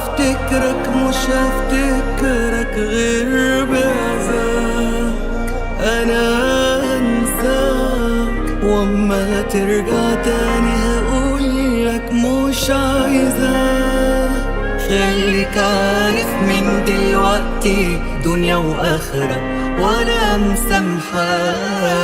هفتكرك مش هفتكرك غير بعزاك. انا انساك واما ترجع تاني هقولك مش عايزاك. خليك عارف من دلوقتي دنيا واخرة وانا مسامحاك.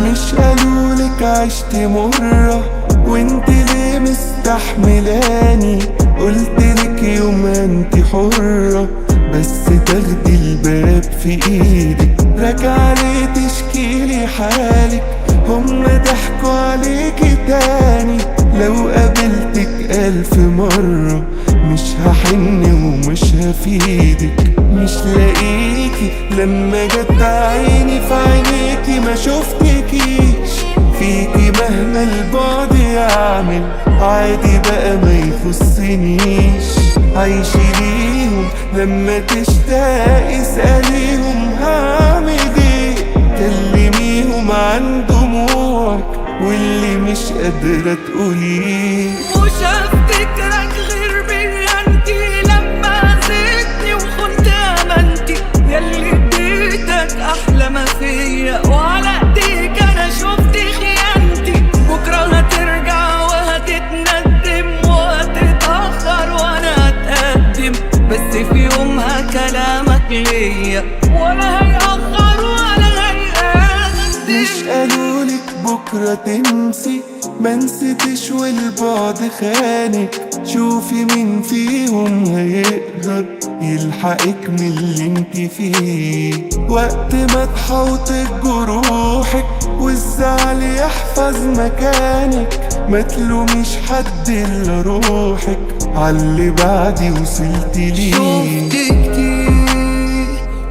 مش قالولك عشت مرة وانت ليه مستحملاني؟ قلتلك يوم انت حرة بس تاخدي الباب في ايدك. راجعة ليه تشكيلي حالك؟ هما ضحكوا عليكي تاني. لو قابلتك 1000 مرة مش هحن ومش هفيدك. مش لاقيكي لما جت عيني في عينيكي ما شفتكيش. فيكي مهما البعد يعمل عادي بقى ما يخصنيش. عايشي ليهم لما تشتاقي اسأليهم هعمل ايه. كلميهم عن دموعك واللي مش قادرة تقوليه. مش هفتكرك غير بيانتي لما زدتني وخنت امانتي. ياللي اديتك احلى ما فيا وعلى ايديك انا شفت خيانتي. بكره هترجع وهتتندم وهتتاخر وانا هتقدم. بس في يومها كلامك ليا ولا هيأخر ولا هيقدم. مش قالولك بكرة تنسي؟ ما نسيتش والبعد خانك. شوفي مين فيهم هيقدر يلحقك من اللي انت فيه. وقت ما تحوطك جروحك والزعل يحفظ مكانك. ما تلوميش حد الا روحك عاللي بعدي وصلت ليه. شفت كتير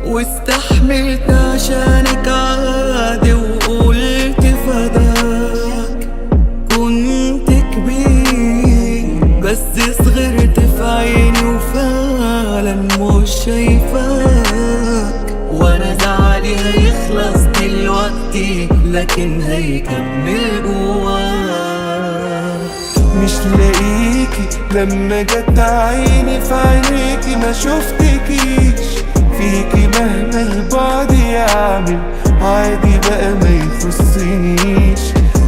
واستحملت عشانك عادي وقلت فداك. كنت كبير بس صغرت في عيني وفعلا مش شايفاك. وانا زعلي هيخلص دلوقتي لكن هيكمل جواك. مش لاقيكي لما جت عيني في عينيكي ما شفتكيش. فيكي مهما البعد يعمل عادي بقى ما يخصنيش.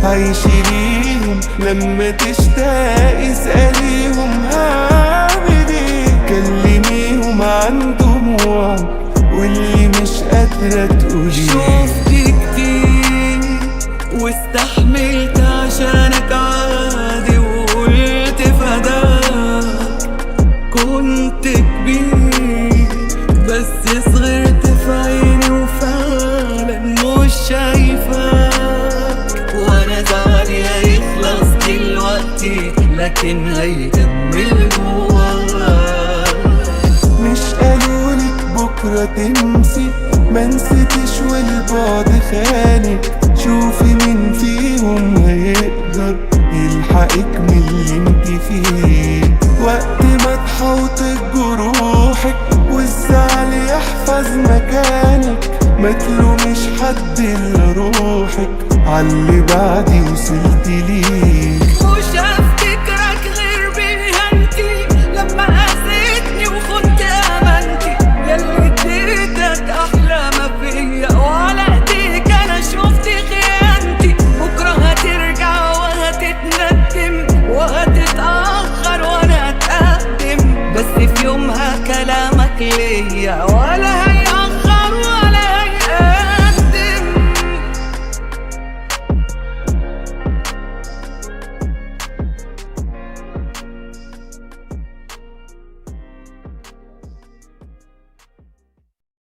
عايشي ليهم لما تشتاقي اسأليهم هعمل ايه. كلميهم عن دموعك واللي مش قادرة تقوليه. شفت كتير واستحملت عشانك عادي وقلت فداك. كنت كبير بس صغرت في عيني وفعلا مش شايفاك. وانا زعلي هيخلص دلوقتي لكن هيكمل جواك. مش قالولك بكرة تنسي؟ ما نسيتش والبعد خانك. شوفي مين فيهم هيقدر يلحقك من اللي انت فيه. وقت ما تحوطك جروحك والزعل يحفظ مكانك. ما تلوميش حد الا روحك عاللي بعدي وصلت ليه. مش هفتكرك غير بهنتي لما اذيتني وخنت امانتي. ياللي اديتك احلى ما فيا وعلى ايديك انا شفت خيانتي. بكره هترجع وهتتندم وهتتاخر وانا هتقدم. بس في يومها كلامك ليا